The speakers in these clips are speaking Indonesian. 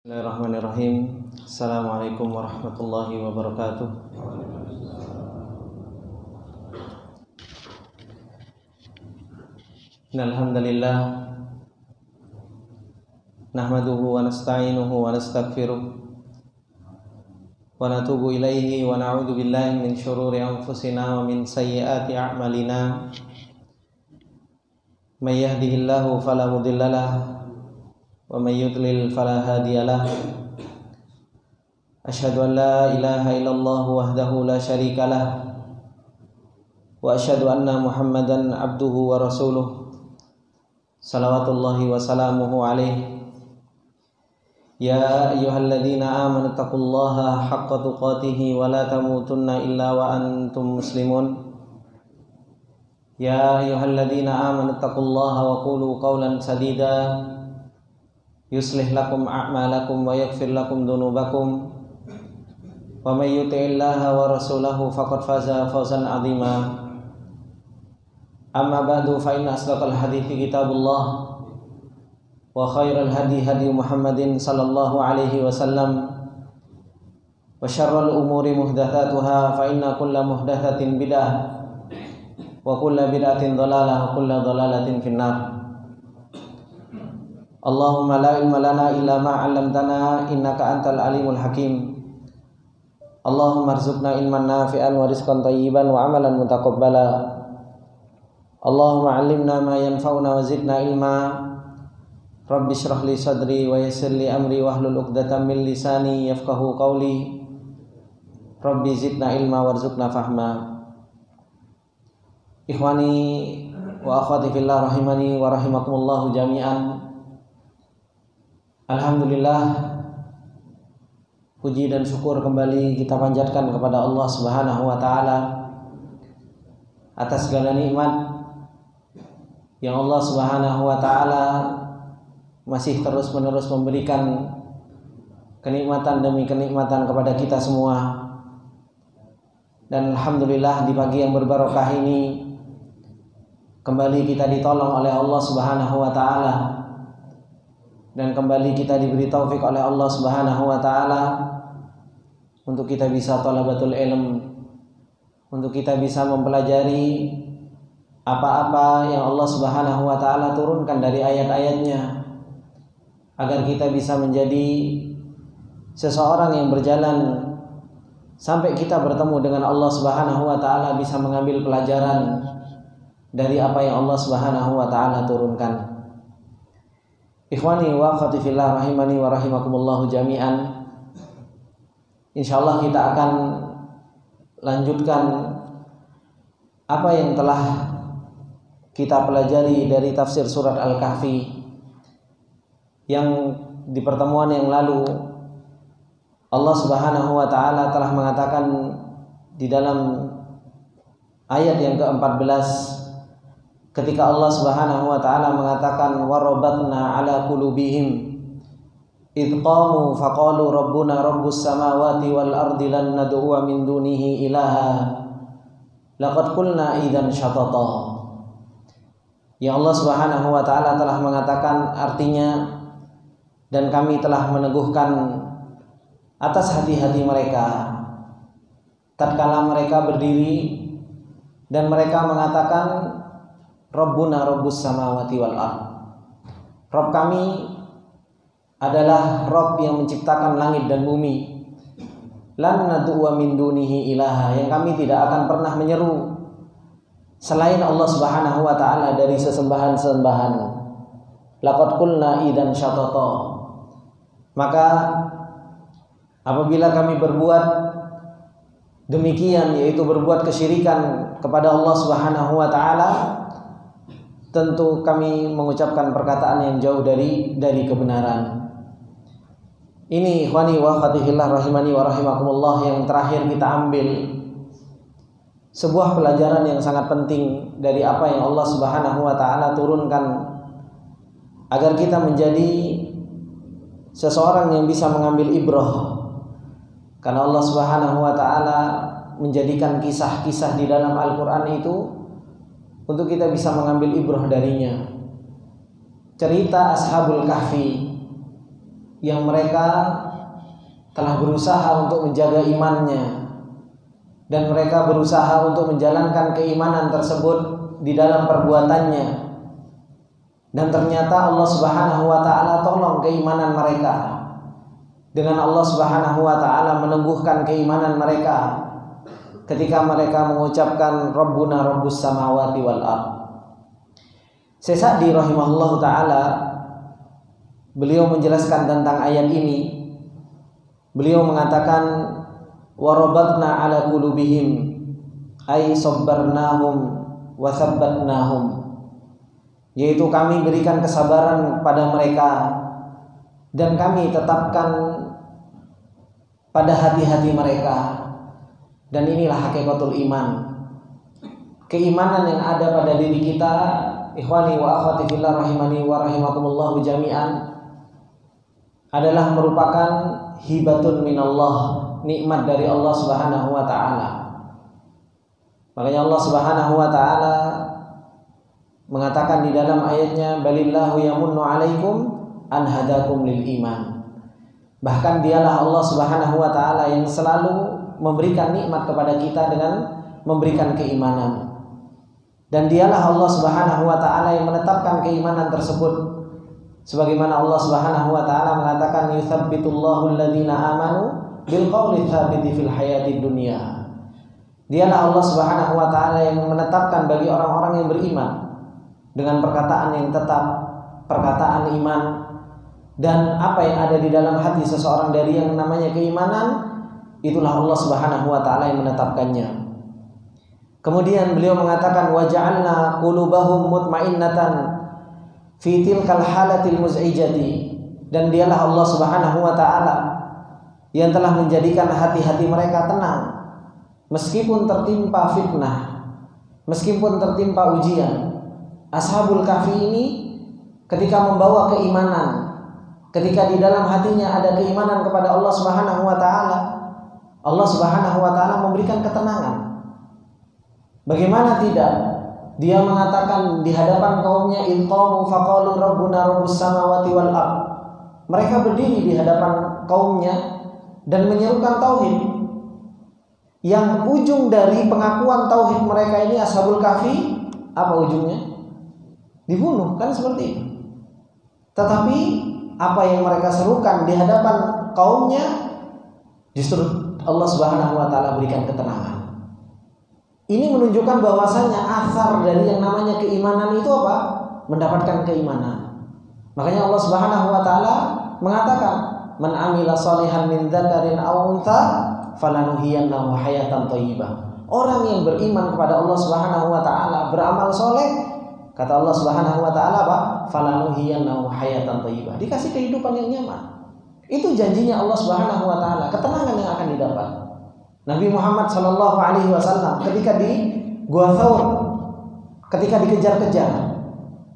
Bismillahirrahmanirrahim. Assalamualaikum warahmatullahi wabarakatuh. Alhamdulillah nahmaduhu wa nasta'inuhu wa nastaghfiruh wa natubu ilaihi wa na'udzu billahi min syururi anfusina wa min sayyiati a'malina. May yahdihillahu fala mudhillalah wa may yudlil fala hadiyalah. Asyhadu an la ilaha illallah wahdahu la syarikalah wa asyhadu anna Muhammadan abduhu wa rasuluh salawatullahi wa salamuhu alaihi. Ya ayyuhalladzina amanu taqullaha haqqa tuqatih wa la tamutunna illa wa antum muslimun. Ya ayyuhalladzina amanu taqullaha wa qulu qawlan sadida yuslih lakum a'malakum wa yaghfir lakum dhunubakum wa may yuti'illaha wa rasulahu faqad faza fawzan 'azima. Amma ba'du, fa inna asdaqal hadithi kitabullah wa khairal hadi hadi Muhammadin sallallahu alaihi wasallam wa syarrul umuri muhdatsatuha fa inna kulla muhdatsatin bid'ah wa kulla bid'atin dhalalah wa kulla dhalalatin finnar. Allahumma la ilma lana illa ma 'allamtana innaka antal alimul hakim. Allahumma arzuqna ilman nafi'an wa rizqan thayyiban wa amalan mutaqabbala. Allahumma 'allimna ma yanfa'una wa zidna ilma. Rabbi shrah li sadri wa yassir li amri wahlul 'uqdatam min lisani yafqahu qawli. Rabbi zidna ilma warzuqna fahma. Ikhwani wa akhwati fillah rahimani wa rahimakumullah jami'an. Alhamdulillah, puji dan syukur kembali kita panjatkan kepada Allah Subhanahu wa taala atas segala nikmat yang Allah Subhanahu wa taala masih terus-menerus memberikan kenikmatan demi kenikmatan kepada kita semua. Dan alhamdulillah, di pagi yang berbarokah ini kembali kita ditolong oleh Allah Subhanahu wa taala. Dan kembali kita diberi taufik oleh Allah Subhanahu wa taala untuk kita bisa thalabatul ilm, untuk kita bisa mempelajari apa-apa yang Allah Subhanahu wa taala turunkan dari ayat-ayatnya, agar kita bisa menjadi seseorang yang berjalan sampai kita bertemu dengan Allah Subhanahu wa taala, bisa mengambil pelajaran dari apa yang Allah Subhanahu wa taala turunkan. Ikhwani wa akhwati fillah rahimani wa rahimakumullah jami'an. Insyaallah kita akan lanjutkan apa yang telah kita pelajari dari tafsir surat Al-Kahfi, yang di pertemuan yang lalu Allah Subhanahu wa taala telah mengatakan di dalam ayat yang ke-14, ketika Allah Subhanahu wa taala mengatakan warabatna ala qulubihim id qamu faqalu rabbuna rabbus samawati wal ardi lan nad'u min dunihi ilaha laqad qulna idzan syatata. Ya Allah Subhanahu wa taala telah mengatakan, artinya, dan kami telah meneguhkan atas hati-hati mereka tatkala mereka berdiri dan mereka mengatakan Rabbuna Rabbus samawati wal ard. Rabb kami adalah Rabb yang menciptakan langit dan bumi. Lan nad'u min dunihi ilaha, yang kami tidak akan pernah menyeru selain Allah Subhanahu wa taala dari sesembahan-sembahan. Laqad qulna idzan syatata. Maka apabila kami berbuat demikian, yaitu berbuat kesyirikan kepada Allah Subhanahu wa taala, tentu kami mengucapkan perkataan yang jauh dari kebenaran. Ini ikhwani wa akhwati fillah rahimani wa rahimakumullah yang terakhir kita ambil sebuah pelajaran yang sangat penting dari apa yang Allah Subhanahu wa taala turunkan, agar kita menjadi seseorang yang bisa mengambil ibrah. Karena Allah Subhanahu wa taala menjadikan kisah-kisah di dalam Al-Qur'an itu untuk kita bisa mengambil ibrah darinya. Cerita Ashabul Kahfi yang mereka telah berusaha untuk menjaga imannya dan mereka berusaha untuk menjalankan keimanan tersebut di dalam perbuatannya, dan ternyata Allah Subhanahu wa taala tolong keimanan mereka dengan Allah Subhanahu wa taala meneguhkan keimanan mereka ketika mereka mengucapkan Rabbuna Rabbus samawati wal ard. Syekh Sa'di rahimahullahu taala beliau menjelaskan tentang ayat ini. Beliau mengatakan warabatna ala qulubihim ay sabbarnahum wa thabbatnahum, yaitu kami berikan kesabaran pada mereka dan kami tetapkan pada hati-hati mereka. Dan inilah hakikatul iman. Keimanan yang ada pada diri kita, ikhwani wa akhwati fillah rahimani wa rahimakumullah jami'an, adalah merupakan hibatun minallah, nikmat dari Allah Subhanahu wa taala. Makanya Allah Subhanahu wa taala mengatakan di dalam ayatnya balillahu yamunnu alaikum an hadakum lil iman. Bahkan dialah Allah Subhanahu wa taala yang selalu memberikan nikmat kepada kita dengan memberikan keimanan. Dan dialah Allah Subhanahu wa taala yang menetapkan keimanan tersebut. Sebagaimana Allah Subhanahu wa taala mengatakan yutsabbitullahu alladziina aamanu bil qawli tsabiti fil hayatid dunya. Dialah Allah Subhanahu wa taala yang menetapkan bagi orang-orang yang beriman dengan perkataan yang tetap, perkataan iman, dan apa yang ada di dalam hati seseorang dari yang namanya keimanan, itulah Allah Subhanahu wa taala yang menetapkannya. Kemudian beliau mengatakan waja'alna qulubahum mutmainnatan fi tilkal halatil muz'ijati, dan dialah Allah Subhanahu wa taala yang telah menjadikan hati-hati mereka tenang meskipun tertimpa fitnah, meskipun tertimpa ujian. Ashabul Kahfi ini ketika membawa keimanan, ketika di dalam hatinya ada keimanan kepada Allah Subhanahu wa taala, Allah Subhanahu wa taala memberikan ketenangan. Bagaimana tidak? Dia mengatakan di hadapan kaumnya inqamu faqalu rabbuna rabbus samawati wal ard. Mereka berdiri di hadapan kaumnya dan menyerukan tauhid. Yang ujung dari pengakuan tauhid mereka ini Ashabul Kahfi, apa ujungnya? Dibunuh, kan seperti itu. Tetapi apa yang mereka serukan di hadapan kaumnya justru Allah Subhanahu wa taala berikan ketenangan. Ini menunjukkan bahwasanya asar dari yang namanya keimanan itu apa? Mendapatkan keimanan. Makanya Allah Subhanahu wa taala mengatakan, "Man 'amila shalihan min dzakarin aw untha falanuhyiyannahu hayatan thayyibah." Orang yang beriman kepada Allah Subhanahu wa taala, beramal soleh, kata Allah Subhanahu wa taala apa? Falanuhyiyannahu hayatan thayyibah. Dikasih kehidupan yang nyaman. Itu janjinya Allah Subhanahu wa taala, ketenangan yang akan didapat. Nabi Muhammad sallallahu alaihi wasallam ketika di Gua Thaur, ketika dikejar-kejar,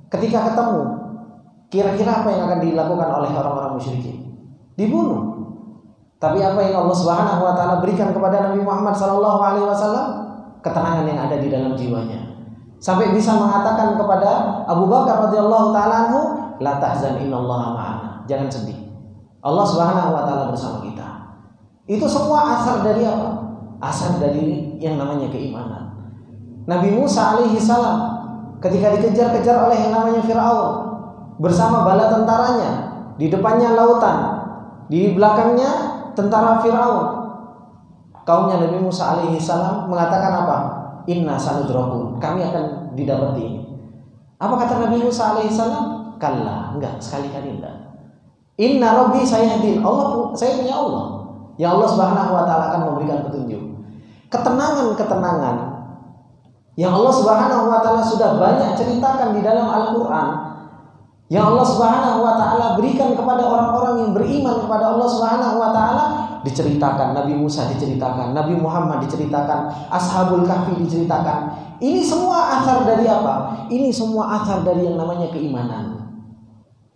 ketika ketemu, kira-kira apa yang akan dilakukan oleh orang-orang musyrikin? Dibunuh. Tapi apa yang Allah Subhanahu wa taala berikan kepada Nabi Muhammad sallallahu alaihi wasallam? Ketenangan yang ada di dalam jiwanya. Sampai bisa mengatakan kepada Abu Bakar radhiyallahu taala anhu, "La tahzan innallaha ma'ana." Jangan sedih. Allah Subhanahu wa taala bersama kita. Itu semua asal dari apa? Asal dari yang namanya keimanan. Nabi Musa alaihi salam ketika dikejar-kejar oleh yang namanya Fir'aun bersama bala tentaranya, di depannya lautan, di belakangnya tentara Fir'aun. Kaumnya Nabi Musa alaihi salam mengatakan apa? Inna sanudrakun, kami akan didapati. Apa kata Nabi Musa alaihi salam? Kalla, enggak, sekali-kali enggak. Inna rabbi sayahdin, saya punya Allah. Ya Allah Subhanahu wa taala akan memberikan petunjuk. Ketenangan-ketenangan yang Allah Subhanahu wa taala sudah banyak ceritakan di dalam Al-Qur'an, yang Allah Subhanahu wa taala berikan kepada orang-orang yang beriman kepada Allah Subhanahu wa taala, diceritakan. Nabi Musa diceritakan, Nabi Muhammad diceritakan, Ashabul Kahfi diceritakan. Ini semua asar dari apa? Ini semua asar dari yang namanya keimanan.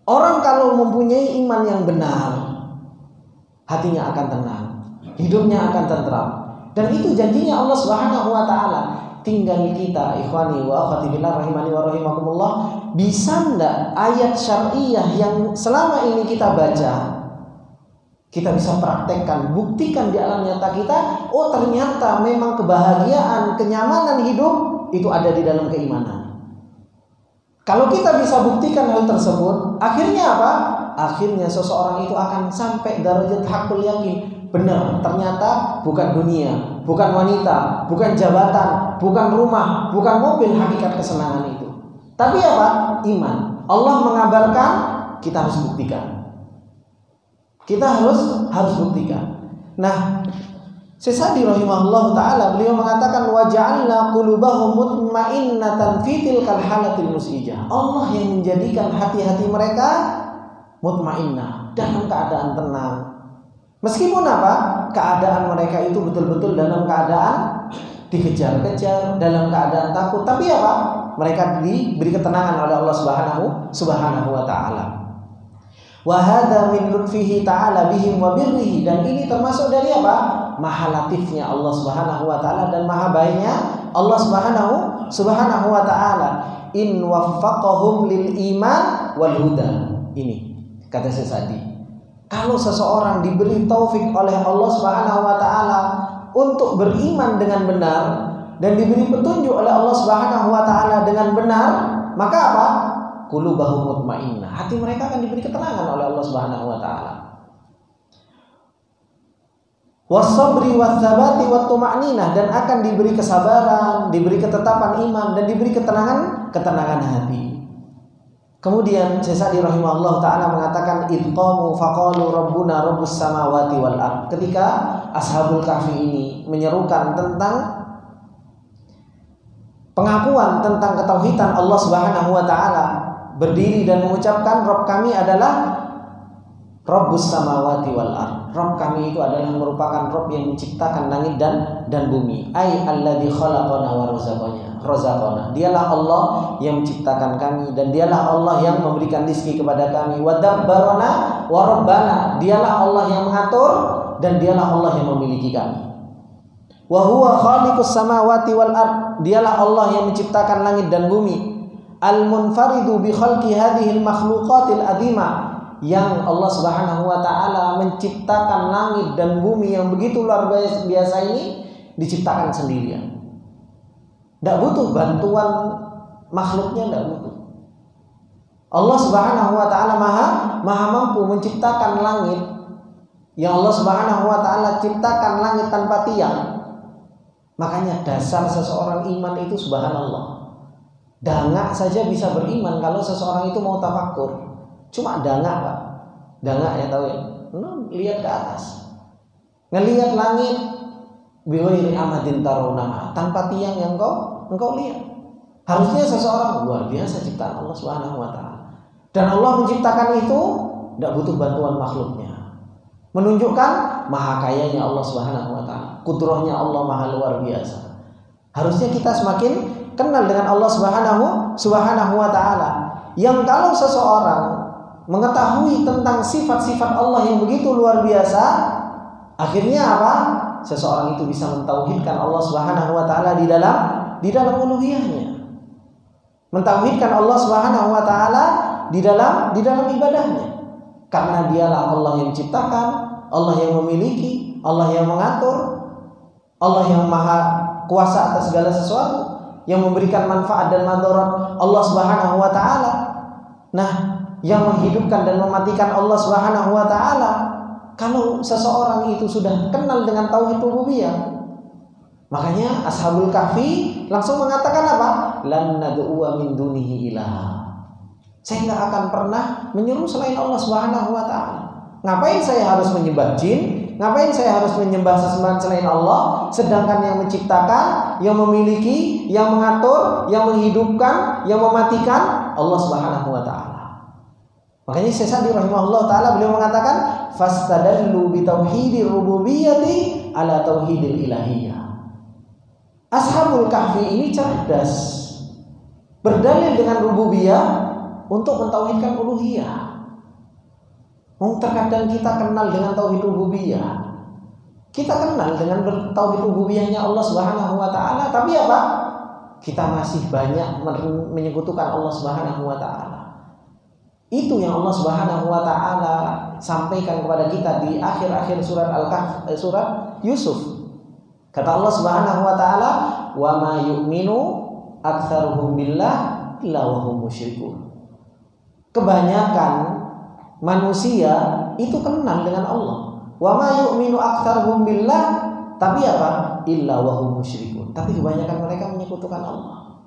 Orang kalau mempunyai iman yang benar, hatinya akan tenang, hidupnya akan tentram. Dan itu janjinya Allah Subhanahu wa taala. Tinggal kita, ikhwani wa akhwati fillah rahimani wa rahimakumullah, bisa enggak ayat syar'iyah yang selama ini kita baca, kita bisa praktekkan, buktikan di alam nyata kita, oh ternyata memang kebahagiaan, kenyamanan hidup itu ada di dalam keimanan. Kalau kita bisa buktikan hal tersebut, akhirnya apa? Akhirnya seseorang itu akan sampai derajat hakul yakin. Benar, ternyata bukan dunia, bukan wanita, bukan jabatan, bukan rumah, bukan mobil hakikat kesenangan itu. Tapi apa? Iman. Allah mengabarkan, kita harus buktikan. Kita harus buktikan. Nah, Sesadi rahimahullah ta'ala, beliau mengatakan waja'alna qulubahum mutmainnatan fi tilkal halatil musijah. Allah yang menjadikan hati-hati mereka mutmainnah, dalam keadaan tenang. Meskipun apa? Keadaan mereka itu betul-betul dalam keadaan dikejar-kejar, dalam keadaan takut. Tapi apa? Mereka diberi ketenangan oleh Allah Subhanahu wa ta'ala. Wa hadza min lutfihi ta'ala bihim wa birrihi, dan ini termasuk dari apa? Maha latifnya Allah Subhanahu wa ta'ala dan maha baiknya Allah Subhanahu wa ta'ala. In waffaqahum lil iman wal huda. Ini kata Sesadi, kalau seseorang diberi taufik oleh Allah Subhanahu wa ta'ala untuk beriman dengan benar dan diberi petunjuk oleh Allah Subhanahu wa ta'ala dengan benar, maka apa? Qulubahum mutmainnah, hati mereka akan diberi ketenangan oleh Allah Subhanahu wa ta'ala. Wasabri watsabati wattuma'ninah, dan akan diberi kesabaran, diberi ketetapan iman, dan diberi ketenangan hati. Kemudian Sesadi rahimahullah ta'ala mengatakan idqamu faqalu rabbuna rabbus samawati wal ard. Ketika Ashabul Kahfi ini menyerukan tentang pengakuan tentang ketauhidan Allah Subhanahu wa ta'ala, berdiri dan mengucapkan Rabb kami adalah Rabbus samawati wal ard. Rabb kami itu adalah merupakan Rabb yang menciptakan langit dan bumi. Ai alladzi khalaqana wa razaqana. Dialah Allah yang menciptakan kami dan dialah Allah yang memberikan rezeki kepada kami. Wa dabbarana wa rabbana. Dialah Allah yang mengatur dan dialah Allah yang memiliki kami. Wa huwa khaliqus samawati wal ard. Dialah Allah yang menciptakan langit dan bumi. Al-munfaridu bi khalqi hadhil makhluqatil adhima, yang Allah Subhanahu wa ta'ala menciptakan langit dan bumi yang begitu luar biasa ini diciptakan sendirian. Tidak butuh bantuan makhluknya, tidak butuh. Allah Subhanahu wa ta'ala maha mampu menciptakan langit, yang Allah Subhanahu wa ta'ala ciptakan langit tanpa tiang. Makanya dasar seseorang iman itu subhanallah. Dangak saja bisa beriman kalau seseorang itu mau tafakkur. Cuma dangak, Pak. Dangak ya, tahu ya. Lihat ke atas. Ngelihat langit biwairi amadin tarawna, tanpa tiang yang engkau lihat. Harusnya seseorang luar biasa ciptaan Allah Subhanahu wa ta'ala. Dan Allah menciptakan itu tidak butuh bantuan makhluknya. Menunjukkan maha kayanya Allah Subhanahu wa ta'ala. Kudrahnya Allah maha luar biasa. Harusnya kita semakin kenal dengan Allah Subhanahu wa ta'ala. Yang kalau seseorang mengetahui tentang sifat-sifat Allah yang begitu luar biasa, akhirnya apa? Seseorang itu bisa mentauhidkan Allah Subhanahu wa ta'ala di dalam uluhiyahnya. Mentauhidkan Allah Subhanahu wa ta'ala di dalam ibadahnya. Karena dialah Allah yang menciptakan, Allah yang memiliki, Allah yang mengatur, Allah yang maha kuasa atas segala sesuatu, yang memberikan manfaat dan madarat Allah Subhanahu wa ta'ala. Nah, yang menghidupkan dan mematikan Allah Subhanahu wa ta'ala. Kalau seseorang itu sudah kenal dengan tauhid rububiyah, makanya Ashabul Kahfi langsung mengatakan apa? Lan nad'u min dunihi ilaha. Saya enggak akan pernah menyeru selain Allah Subhanahu wa ta'ala. Ngapain saya harus menyembah jin? Ngapain saya harus menyembah sesembahan selain Allah? Sedangkan yang menciptakan, yang memiliki, yang mengatur, yang menghidupkan, yang mematikan Allah Subhanahu wa ta'ala. Makanya Sesadi rahimahullah ta'ala beliau mengatakan fastadallu bi tauhidir rububiyyati ala tauhidil ilahiyah. Ashabul Kahfi ini cerdas, berdalil dengan rububiyah untuk mentauhidkan uluhiyah. Terkadang kita kenal dengan tauhid rububiyah, kita kenal dengan tauhid rububiyahnya Allah Subhanahu wa ta'ala, tapi apa? Kita masih banyak menyekutukan Allah Subhanahu wa ta'ala. Itu yang Allah Subhanahu wa taala sampaikan kepada kita di akhir-akhir surat Al-Kahf, surat Yusuf. Kata Allah Subhanahu wa taala, "Wa ma yu'minu aktsaruhum billah illa wa hum musyrikun." Kebanyakan manusia itu kenal dengan Allah. Wa ma yu'minu aktsaruhum billah, tapi apa? Illa wa hum musyrikun. Tapi kebanyakan mereka menyekutukan Allah.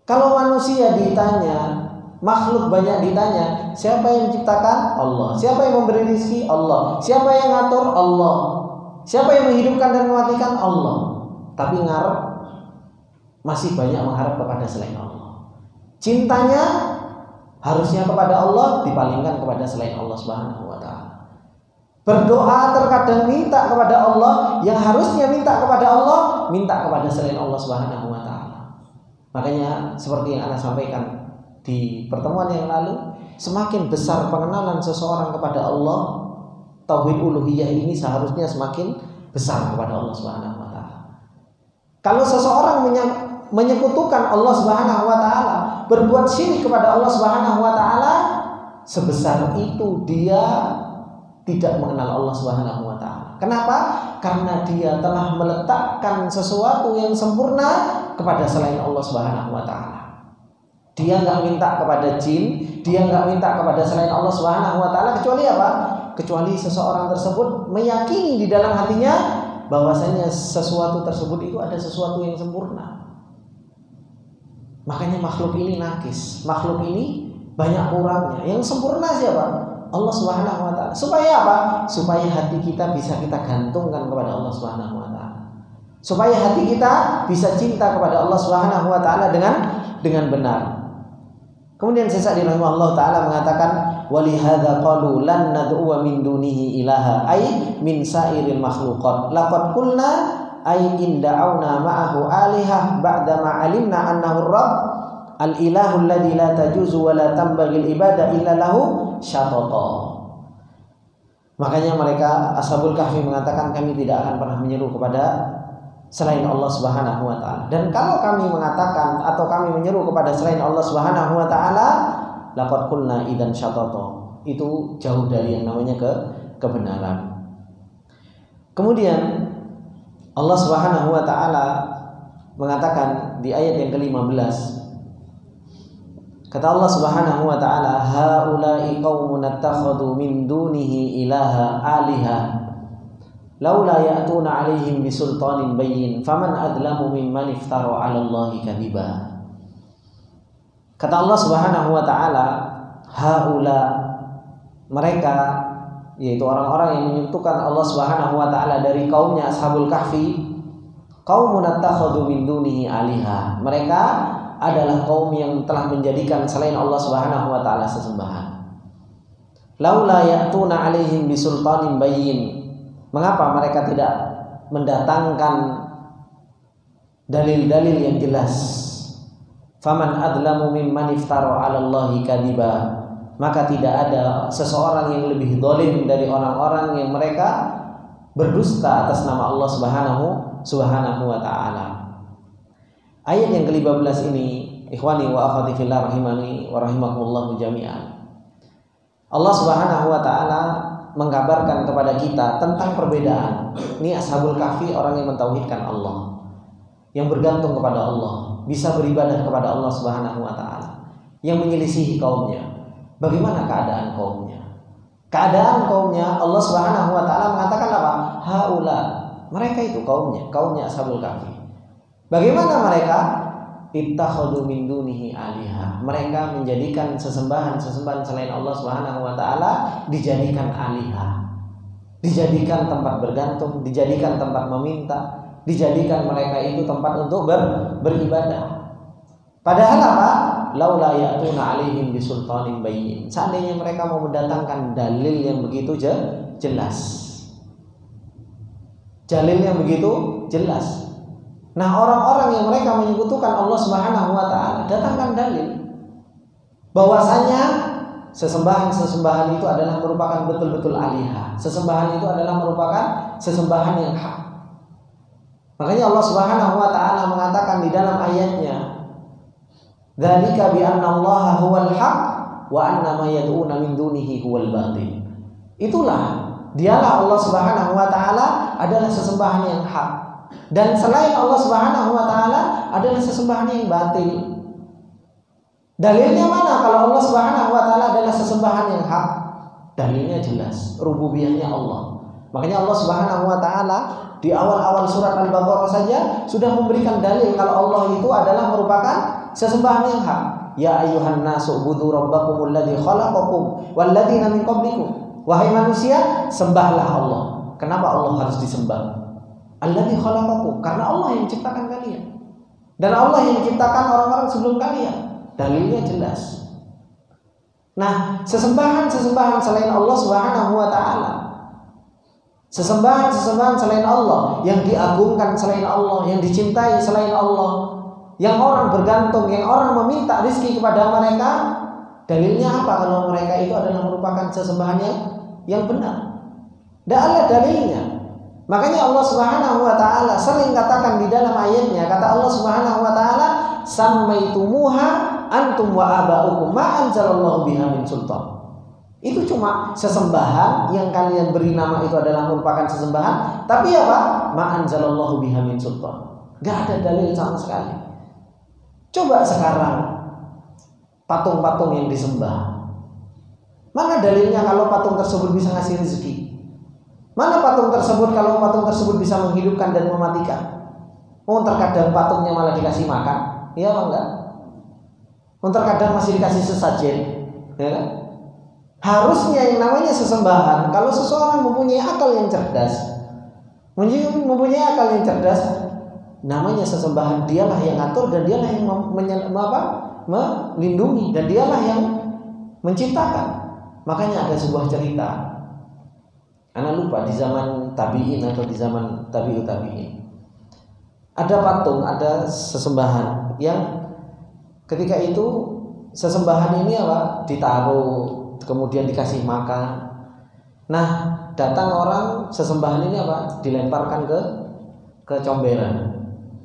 Kalau manusia ditanya, makhluk banyak ditanya, siapa yang menciptakan? Allah. Siapa yang memberi rezeki? Allah. Siapa yang ngatur? Allah. Siapa yang menghidupkan dan mematikan? Allah. Tapi ngarep masih banyak mengharap kepada selain Allah. Cintanya harusnya kepada Allah, dipalingkan kepada selain Allah Subhanahu wa taala. Berdoa terkadang minta kepada Allah, yang harusnya minta kepada Allah, minta kepada selain Allah Subhanahu wa taala. Makanya seperti yang Anda sampaikan di pertemuan yang lalu, semakin besar pengenalan seseorang kepada Allah, tauhid uluhiyah ini seharusnya semakin besar kepada Allah Subhanahu wa taala. Kalau seseorang menyekutukan Allah Subhanahu wa taala, berbuat syirik kepada Allah Subhanahu wa taala, sebesar itu dia tidak mengenal Allah Subhanahu wa taala. Kenapa? Karena dia telah meletakkan sesuatu yang sempurna kepada selain Allah Subhanahu wa taala. Dia enggak minta kepada jin, dia enggak minta kepada selain Allah Subhanahu wa taala, kecuali apa? Kecuali seseorang tersebut meyakini di dalam hatinya bahwasanya sesuatu tersebut itu ada sesuatu yang sempurna. Makanya makhluk ini nakis, makhluk ini banyak kurangnya. Yang sempurna siapa? Allah Subhanahu wa taala. Supaya apa? Supaya hati kita bisa kita gantungkan kepada Allah Subhanahu wa taala. Supaya hati kita bisa cinta kepada Allah Subhanahu wa taala dengan benar. Kemudian Syekh Sa'di rahimahullah taala mengatakan, "Walihadza qalu lan nad'u min dunihi ilaha ay min sa'iril makhluqat. Laqad qulna ay in da'awna ma'ahu alihah ba'da ma 'alimna annahu ar-rabb al-ilahu alladzi la tajuzu wa la tanbaghi al-ibadah illa lahu syatata." Makanya mereka Ashabul Kahfi mengatakan, kami tidak akan pernah menyeru kepada selain Allah Subhanahu wa taala. Dan kalau kami mengatakan atau kami menyeru kepada selain Allah Subhanahu wa taala, laqad qulna idzan syatata. Itu jauh dari yang namanya kebenaran. Kemudian Allah Subhanahu wa taala mengatakan di ayat yang ke-15, kata Allah Subhanahu wa taala, haula'i qaumun attakhadhu min dunihi ilaha aliha laula ya'tuna 'alaihim bisultanin bayyin faman adlamu mimman iftara 'ala Allahi kadziba. Kata Allah Subhanahu wa taala, haula, mereka yaitu orang-orang yang menyekutukan Allah Subhanahu wa taala dari kaumnya Ashabul Kahfi, qaumun attakhadhu min dunihi aliha. Mereka adalah kaum yang telah menjadikan selain Allah Subhanahu wa taala sesembahan. Laula ya'tuna 'alaihim bisultanin bayyin. Mengapa mereka tidak mendatangkan dalil-dalil yang jelas? Faman adlamu mimman iftara 'ala Allahi kadziba. Maka tidak ada seseorang yang lebih zalim dari orang-orang yang mereka berdusta atas nama Allah Subhanahu wa taala. Ayat yang ke-15 ini, ikhwani wa akhwati fillah rahimani wa rahimakumullah jami'an. Allah Subhanahu wa taala mengkabarkan kepada kita tentang perbedaan. Ini Ashabul Kahfi, orang yang mentauhidkan Allah, yang bergantung kepada Allah, bisa beribadah kepada Allah Subhanahu wa taala, yang menyelisihi kaumnya. Bagaimana keadaan kaumnya? Keadaan kaumnya Allah Subhanahu wa taala mengatakan apa? Haula, mereka itu kaumnya Ashabul Kahfi. Bagaimana mereka? Ittakhadhu min dunihi aliha. Mereka menjadikan sesembahan selain Allah Subhanahu wa taala dijadikan aliha. Dijadikan tempat bergantung, dijadikan tempat meminta, dijadikan mereka itu tempat untuk beribadah. Padahal apa? Laula ya'tuna 'alaihim bisultanin bayyin. Seandainya mereka mau mendatangkan dalil yang begitu jelas. Dalil yang begitu jelas. Nah, orang-orang yang mereka menyekutukan Allah Subhanahu wa taala, datangkan dalil bahwasanya sesembahan-sesembahan itu adalah merupakan betul-betul alihah. Sesembahan itu adalah merupakan sesembahan yang hak. Makanya Allah Subhanahu wa taala mengatakan di dalam ayatnya, "Dzalika bi anna Allaha huwal haq wa anna ma yad'una min dunihi huwal batil. Itulah dialah Allah Subhanahu wa taala adalah sesembahan yang hak, dan selain Allah Subhanahu wa taala adalah sesembahan yang batil. Dalilnya mana kalau Allah Subhanahu wa taala adalah sesembahan yang hak? Dalilnya jelas, rububiyahnya Allah. Makanya Allah Subhanahu wa taala di awal-awal surat Al-Baqarah saja sudah memberikan dalil kalau Allah itu adalah merupakan sesembahan yang hak. Ya ayyuhan nasu ubudu rabbakumul ladzi khalaqakum wal ladzina min qablikum. Wahai manusia, sembahlah Allah. Kenapa Allah harus disembah? Alladzi khalaqakum, karena Allah yang menciptakan kalian. Dan Allah yang menciptakan orang-orang sebelum kalian. Dalilnya jelas. Nah, sesembahan-sesembahan selain Allah Subhanahu wa taala, sesembahan-sesembahan selain Allah, yang diagungkan selain Allah, yang dicintai selain Allah, yang orang bergantung, yang orang meminta rezeki kepada mereka, dalilnya apa kalau mereka itu adalah merupakan sesembahan yang benar? Tidak ada dalilnya. Makanya Allah Subhanahu wa taala sering katakan di dalam ayatnya, kata Allah Subhanahu wa taala, "Sammaitumuha antum wa aba'ukum ma anzalallahu biha min sultan." Itu cuma sesembahan yang kalian beri nama itu adalah merupakan sesembahan, tapi apa? Ma anzalallahu biha min sultan. Enggak ada dalil sama sekali. Coba sekarang patung-patung yang disembah, mana dalilnya kalau patung tersebut bisa ngasih rezeki? Mana patung tersebut kalau patung tersebut bisa menghidupkan dan mematikan? Oh, terkadang patungnya malah dikasih makan, iya apa enggak? Terkadang masih dikasih sesajen, ya kan? Harusnya yang namanya sesembahan, kalau seseorang mempunyai akal yang cerdas, mempunyai akal yang cerdas, namanya sesembahan, dialah yang atur dan dialah yang melindungi dan dialah yang menciptakan. Makanya ada sebuah cerita, anak lupa di zaman tabi'in atau di zaman tabi'ut tabi'in, ada patung, ada sesembahan yang ketika itu sesembahan ini apa? Ditaruh, kemudian dikasih makan. Nah, datang orang, sesembahan ini apa? Dilemparkan ke comberan.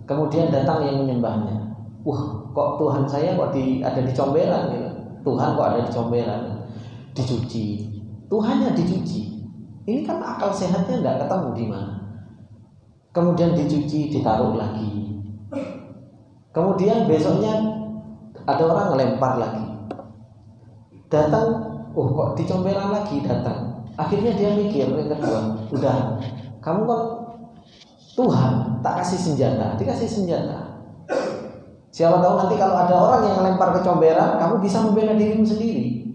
Kemudian datang yang menyembahnya. Kok Tuhan saya kok ada di comberan gitu. Tuhan kok ada di comberan. Dicuci. Tuhannya dicuci. Ini kan akal sehatnya enggak ketemu di mana. Kemudian dicuci, ditaruh lagi. Kemudian besoknya ada orang ngelempar lagi. Datang, kok di comberan lagi datang. Akhirnya dia mikir yang kedua, udah, kamu kan Tuhan, tak kasih senjata, dikasih senjata. Siapa tahu nanti kalau ada orang yang ngelempar ke comberan, kamu bisa membela dirimu sendiri.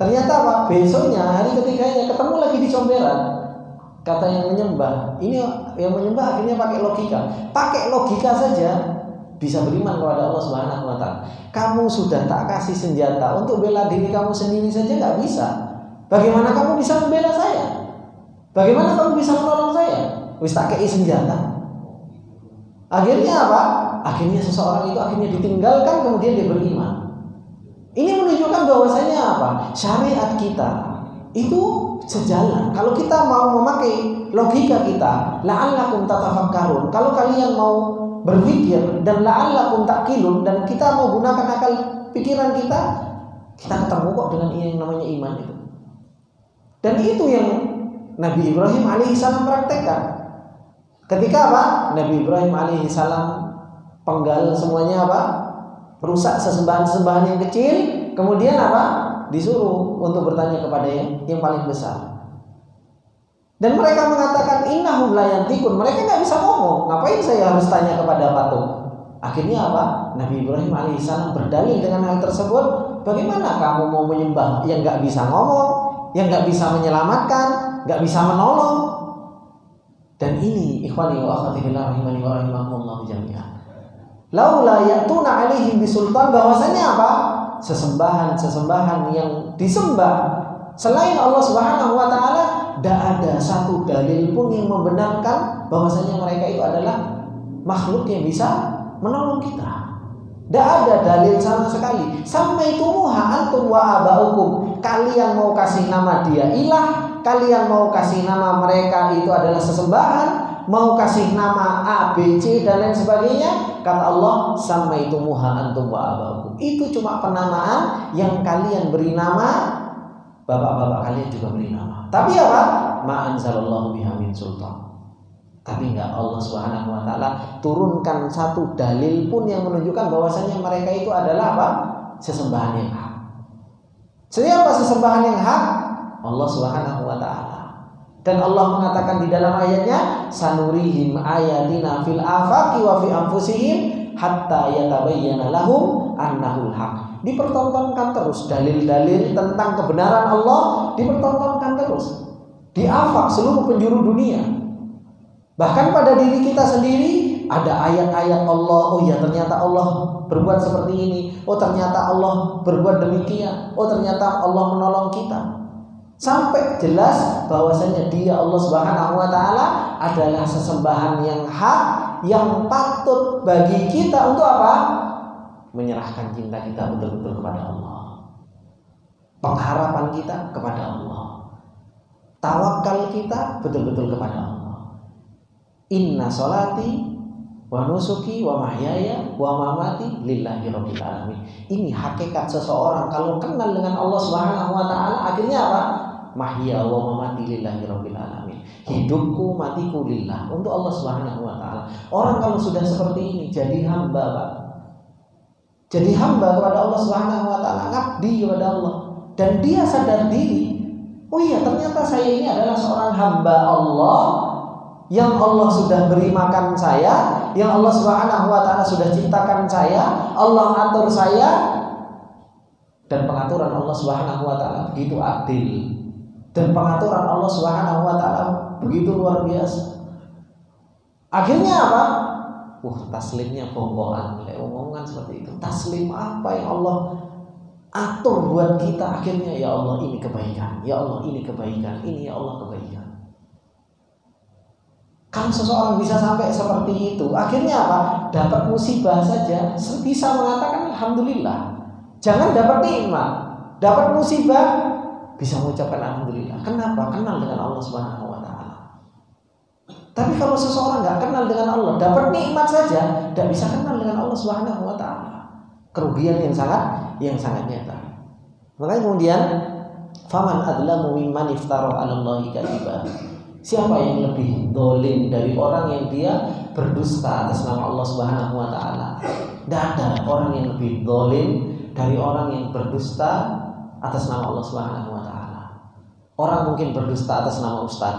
Ternyata apa? Besoknya hari ketiganya ketemu lagi di comberan. Kata yang menyembah, ini yang menyembah akhirnya pakai logika saja. Bisa beriman kepada Allah Subhanahu wa taala. Kamu sudah tak kasih senjata untuk bela diri kamu sendiri saja nggak bisa. Bagaimana kamu bisa membela saya? Bagaimana kamu bisa menolong saya? Wis tak kei senjata. Akhirnya apa? Akhirnya seseorang itu akhirnya ditinggalkan, kemudian dia beriman. Ini menunjukkan bahwasanya apa? Syariat kita itu sejalan. Kalau kita mau memakai logika kita, la'allakum tatafakkarun. Kalau kalian mau berpikir dan la'allakum ta'qilun, dan kita mau gunakan akal pikiran kita ketemu kok dengan yang namanya iman itu. Dan itu yang Nabi Ibrahim alaihissalam praktekkan. Ketika apa? Nabi Ibrahim alaihissalam penggal semuanya apa? Rusak sesembahan-sesembahan yang kecil, kemudian apa? Disuruh untuk bertanya kepada yang paling besar. Dan mereka mengatakan innahum la yantiqun, mereka nggak bisa ngomong. Ngapain saya harus tanya kepada patung? Akhirnya apa? Nabi Ibrahim alaihissalam berdalil dengan hal tersebut. Bagaimana kamu mau menyembah yang nggak bisa ngomong, yang nggak bisa menyelamatkan, nggak bisa menolong? Dan ini ikhwani wa akhwati fillah rahimani wa rahimakumullah jami'an. Laula ya'tuna alaihim bisultan, bahwasanya apa? Sesembahan-sesembahan yang disembah selain Allah Subhanahu wa taala, tidak ada satu dalil pun yang membenarkan bahwasanya mereka itu adalah makhluk yang bisa menolong kita. Tidak ada dalil sama sekali. Sampai tumuha antum wa abaukum, kalian mau kasih nama dia ilah, kalian mau kasih nama mereka itu adalah sesembahan, mau kasih nama A, B, C dan lain sebagainya, kata Allah, samaitumuha antum wa abakum. Itu cuma penamaan yang kalian beri nama, bapak-bapak kalian juga beri nama. Tapi apa? Ma anzalallahu biha min sultan. Tapi enggak, Allah Subhanahu wa taala turunkan satu dalil pun yang menunjukkan bahwasanya mereka itu adalah apa? Sesembahan yang hak. Siapa sesembahan yang hak? Allah Subhanahu wa taala. Dan Allah mengatakan di dalam ayatnya, sanurihim ayatina fil afaqi wa fi anfusihim hatta yatabayyana lahum annahul haq. Dipertontonkan terus dalil-dalil tentang kebenaran Allah, dipertontonkan terus di afaq, seluruh penjuru dunia. Bahkan pada diri kita sendiri ada ayat-ayat Allah. Oh ya, ternyata Allah berbuat seperti ini. Oh ternyata Allah berbuat demikian. Oh ternyata Allah menolong kita. Sampai jelas bahwasanya Dia, Allah Subhanahu wa taala, adalah sesembahan yang hak, yang patut bagi kita untuk apa? Menyerahkan cinta kita betul-betul kepada Allah. Pengharapan kita kepada Allah. Tawakal kita betul-betul kepada Allah. Inna sholati wa nusuki wa mahyaya wa mamati lillahi rabbil alamin. Ini hakikat seseorang kalau kenal dengan Allah Subhanahu wa taala, akhirnya apa? Mahya wa mamati lillahi rabbil alamin. Hidupku, matiku lillah, untuk Allah Subhanahu wa taala. Orang kalau sudah seperti ini jadi hamba, Pak. Jadi hamba kepada Allah Subhanahu wa taala, ngabdi kepada Allah, dan dia sadar diri. Oh iya, ternyata saya ini adalah seorang hamba Allah yang Allah sudah beri makan saya, yang Allah Subhanahu wa taala sudah ciptakan saya, Allah atur saya, dan pengaturan Allah Subhanahu wa taala begitu adil. Dan pengaturan Allah Subhanahu wa taala begitu luar biasa. Akhirnya apa? Taslimnya bongkohan. Omongan seperti itu. Taslim apa yang Allah atur buat kita, akhirnya ya Allah ini kebaikan, ya Allah ini kebaikan, ini ya Allah kebaikan. Kalau seseorang bisa sampai seperti itu, akhirnya apa? Dapat musibah saja bisa mengatakan alhamdulillah. Jangan dapat nikmat, dapat musibah bisa mengucapkan alhamdulillah. Kenapa? Kenal dengan Allah Subhanahu wa taala. Tapi kalau seseorang nggak kenal dengan Allah, dapat nikmat saja, tidak bisa kenal dengan Allah Subhanahu wa taala. Kerugian yang sangat nyata. Makanya kemudian faman adlamu mimman iftara 'ala Allahi kadziba. Siapa yang lebih dolim dari orang yang dia berdusta atas nama Allah Subhanahu wa taala? Tidak ada orang yang lebih dolim dari orang yang berdusta atas nama Allah Subhanahu wa taala. Orang mungkin berdusta atas nama ustaz,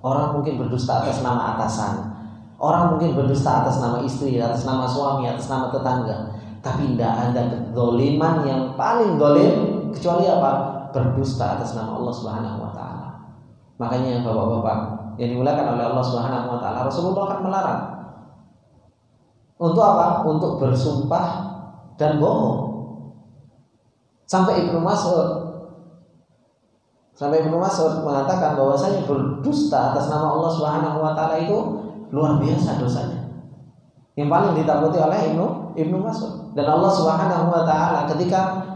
orang mungkin berdusta atas nama atasan, orang mungkin berdusta atas nama istri, atas nama suami, atas nama tetangga. Tapi tidak ada kedoliman yang paling dolim kecuali apa? Berdusta atas nama Allah Subhanahu wa taala. Makanya bapak-bapak yang dimuliakan oleh Allah Subhanahu wa taala, Rasulullah akan melarang untuk apa? Untuk bersumpah dan bohong. Sampai Ibnu Mas'ud mengatakan bahwasanya berdusta atas nama Allah Subhanahu wa taala itu luar biasa dosanya. Yang paling ditakuti oleh Ibnu Mas'ud. Dan Allah Subhanahu wa taala ketika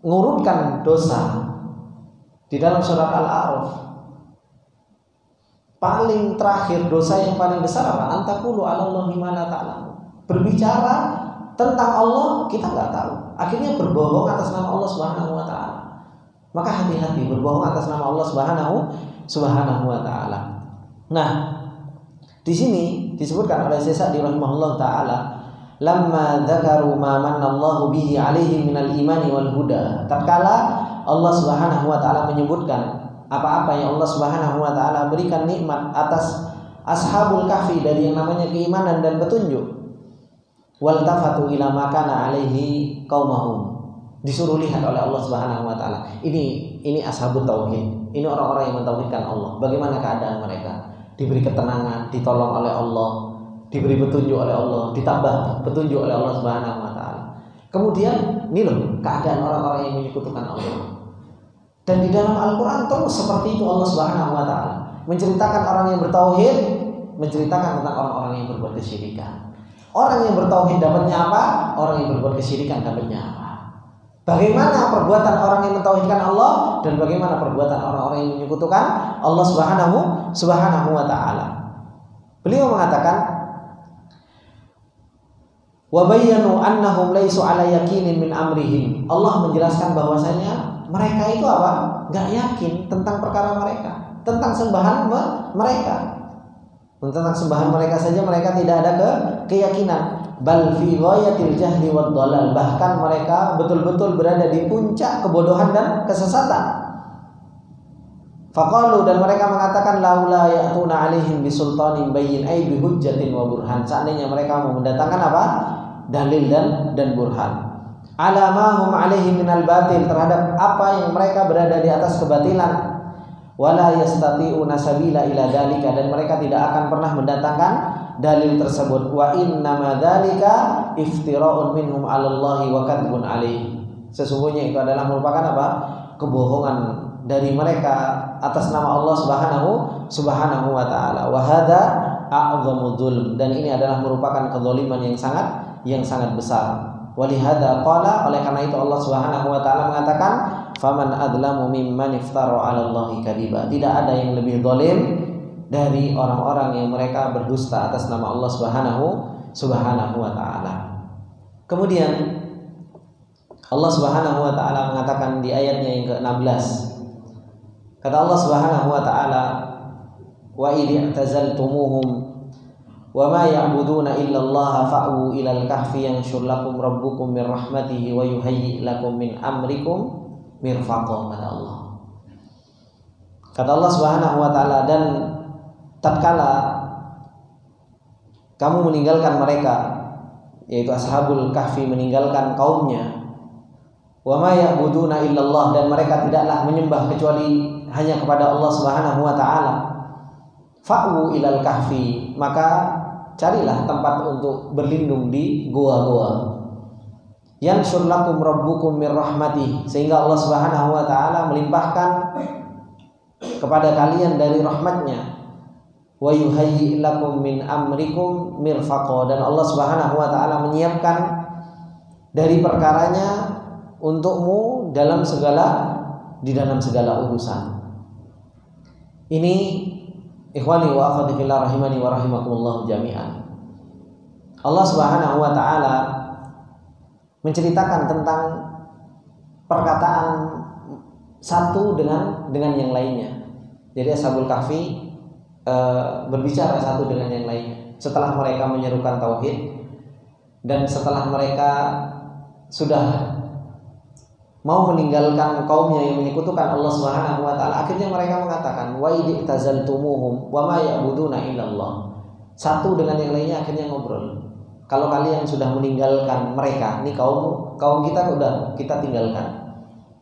mengurutkan dosa di dalam surat Al-A'raf, paling terakhir dosa yang paling besar apa? Antakulu 'alallahi ma la ta'lamu. Berbicara tentang Allah kita nggak tahu. Akhirnya berbohong atas nama Allah Subhanahu wa taala. Maka hati-hati berbohong atas nama Allah Subhanahu wa taala. Nah, di sini disebutkan oleh Syekh Sa'di rahimahullah taala, lamma dzakaru ma manallahu bihi 'alaihim minal imani wal huda. Tatkala Allah Subhanahu wa taala menyebutkan apa-apa yang Allah Subhanahu wa taala berikan nikmat atas ashabul kahfi dari yang namanya keimanan dan petunjuk. Wal tafatu ila ma kana alaihi qaumahum. Disuruh lihat oleh Allah Subhanahu wa taala. Ini ashabut tauhid. Ini orang-orang yang mentauhidkan Allah. Bagaimana keadaan mereka? Diberi ketenangan, ditolong oleh Allah, diberi petunjuk oleh Allah, ditambah petunjuk oleh Allah Subhanahu wa taala. Kemudian ini loh keadaan orang-orang yang menyekutukan Allah. Dan di dalam Al-Quran terus seperti itu Allah Subhanahu wa taala menceritakan orang yang bertauhid, menceritakan tentang orang-orang yang berbuat kesyirikan. Orang yang bertauhid dapatnya apa? Orang yang berbuat kesyirikan dapatnya apa? Bagaimana perbuatan orang yang mentauhidkan Allah dan bagaimana perbuatan orang-orang yang menyekutukan Allah Subhanahu wa taala. Beliau mengatakan, wa bayyanu annahum laisu ala yaqinin min amrihim. Allah menjelaskan bahwasanya mereka itu apa? Enggak yakin tentang perkara mereka, tentang sembahan mereka. Tentang sembahan mereka saja mereka tidak ada keyakinan. Bal fi ghayatil jahli wad dhalal, bahkan mereka betul-betul berada di puncak kebodohan dan kesesatan. Faqalu, dan mereka mengatakan, laula ya'tuna alaihim bisultanin bayyin ay bihujjatin wa burhan. Seandainya mereka mau mendatangkan apa? Dalil dan burhan. Ala ma hum alaihi minal batil, terhadap apa yang mereka berada di atas kebatilan. Wala yastati'una sabila ila dalika, dan mereka tidak akan pernah mendatangkan dalil tersebut. Wa innama dzalika iftira'un minhum 'alallahi wa kadzbun 'alaihi. Sesungguhnya itu adalah merupakan apa? Kebohongan dari mereka atas nama Allah Subhanahu wa taala. Wa hadza a'dhamu dzulm, dan ini adalah merupakan kezaliman yang sangat besar. Walihada qala, oleh karena itu Allah Subhanahu wa taala mengatakan, faman adlamu mimman iftara 'alallahi kadiba. Tidak ada yang lebih zalim dari orang-orang yang mereka berdusta atas nama Allah Subhanahu wa taala. Kemudian Allah Subhanahu wa taala mengatakan di ayatnya yang ke-16. Kata Allah Subhanahu wa taala, wa idh i'tazaltumuhum wa ma ya'buduna illa Allah fa'u ilal kahfi yanshur lakum rabbukum min rahmatihi wa yuhayyi lakum min amrikum mirfaqa. Kata Allah Subhanahu wa taala, dan tatkala kamu meninggalkan mereka, yaitu ashabul kahfi meninggalkan kaumnya, wa ma ya'buduna illallah, dan mereka tidaklah menyembah kecuali hanya kepada Allah Subhanahu wa taala, fa'u ilal kahfi, maka carilah tempat untuk berlindung di goa-goa. Yanshur lakum rabbukum mir rahmatih, sehingga Allah Subhanahu wa taala melimpahkan kepada kalian dari rahmatnya. Wa yuhayyi lakum min amrikum mirfaqa, dan Allah Subhanahu wa taala menyiapkan dari perkaranya untukmu di dalam segala urusan. Ini ikhwani wa akhwati fillah rahimani wa rahimakumullah jami'an. Allah Subhanahu wa taala menceritakan tentang perkataan satu dengan yang lainnya. Jadi ashabul kahfi berbicara satu dengan yang lainnya setelah mereka menyerukan tauhid, dan setelah mereka sudah mau meninggalkan kaumnya yang menyekutukan Allah Subhanahu wa taala, akhirnya mereka mengatakan, wa idh tazaltumuhum wa ma ya'buduna illallah. Satu dengan yang lainnya akhirnya ngobrol. Kalau kalian sudah meninggalkan mereka, nih kaum kita udah kita tinggalkan,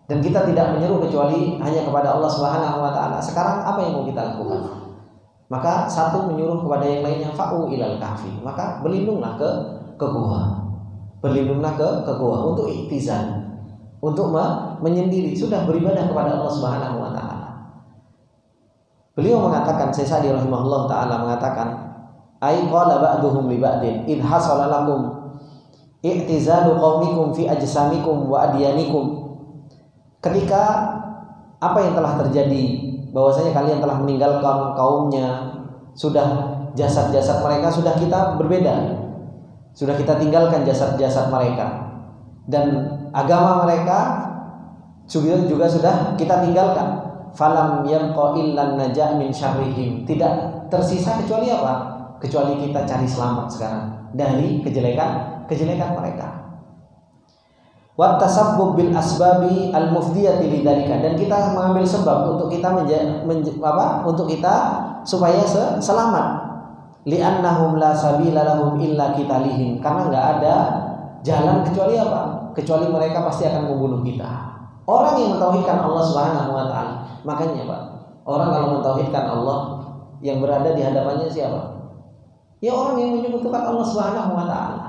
dan kita tidak menyeru kecuali hanya kepada Allah Subhanahu wa taala. Sekarang apa yang mau kita lakukan? Maka satu menyuruh kepada yang lainnya, fa'u ilal kahfi, maka berlindunglah ke gua. Berlindunglah ke gua untuk iktizal, untuk menyendiri, sudah beribadah kepada Allah Subhanahu wa taala. Beliau mengatakan, Syekh Sa'di rahimahullah taala mengatakan, ai qala ba'duhum li ba'din id hasala lakum i'tizalu qaumikum fi ajsamikum wa adyanikum. Ketika apa yang telah terjadi, bahwasanya kalian telah meninggalkan kaumnya, sudah jasad-jasad mereka sudah kita berbeda, sudah kita tinggalkan jasad-jasad mereka, dan agama mereka juga sudah kita tinggalkan. Falam yabqa illa naja' min syarrihim, tidak tersisa kecuali apa? Kecuali kita cari selamat sekarang dari kejelekan mereka. Wa tasabbub bil asbabi al mufdiyati lidzalika, dan kita mengambil sebab untuk kita untuk kita supaya selamat. Li'annahum la sabila lahum illa qitalihim, karena enggak ada jalan kecuali apa? Kecuali mereka pasti akan membunuh kita. Orang yang mentauhidkan Allah Subhanahu wa taala. Makanya Pak, orang kalau mentauhidkan Allah, yang berada di hadapannya siapa? Ya orang yang menyekutukan Allah Subhanahu wa taala.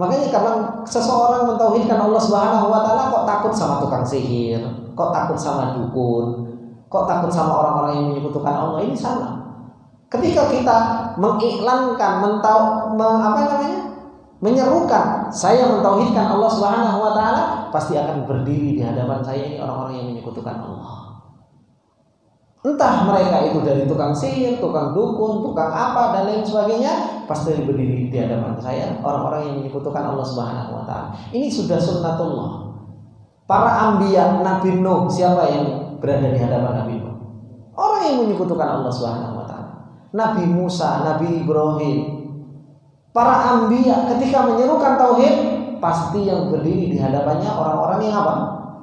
Makanya kalau seseorang mentauhidkan Allah Subhanahu wa taala, kok takut sama tukang sihir, kok takut sama dukun, kok takut sama orang-orang yang menyekutukan Allah? Ini salah. Ketika kita mengiklankan menyerukan saya mentauhidkan Allah Subhanahu wa taala, pasti akan berdiri di hadapan saya ini orang-orang yang menyekutukan Allah. Entah mereka itu dari tukang sihir, tukang dukun, tukang apa dan lain sebagainya, pasti berdiri di hadapan saya orang-orang yang menyekutukan Allah Subhanahu wa taala. Ini sudah sunnatullah. Para anbiya, Nabi Nuh, siapa yang berada di hadapan Nabi Nuh? Orang yang menyekutukan Allah Subhanahu wa taala. Nabi Musa, Nabi Ibrahim. Para anbiya ketika menyerukan tauhid, pasti yang berdiri di hadapannya orang-orang yang apa?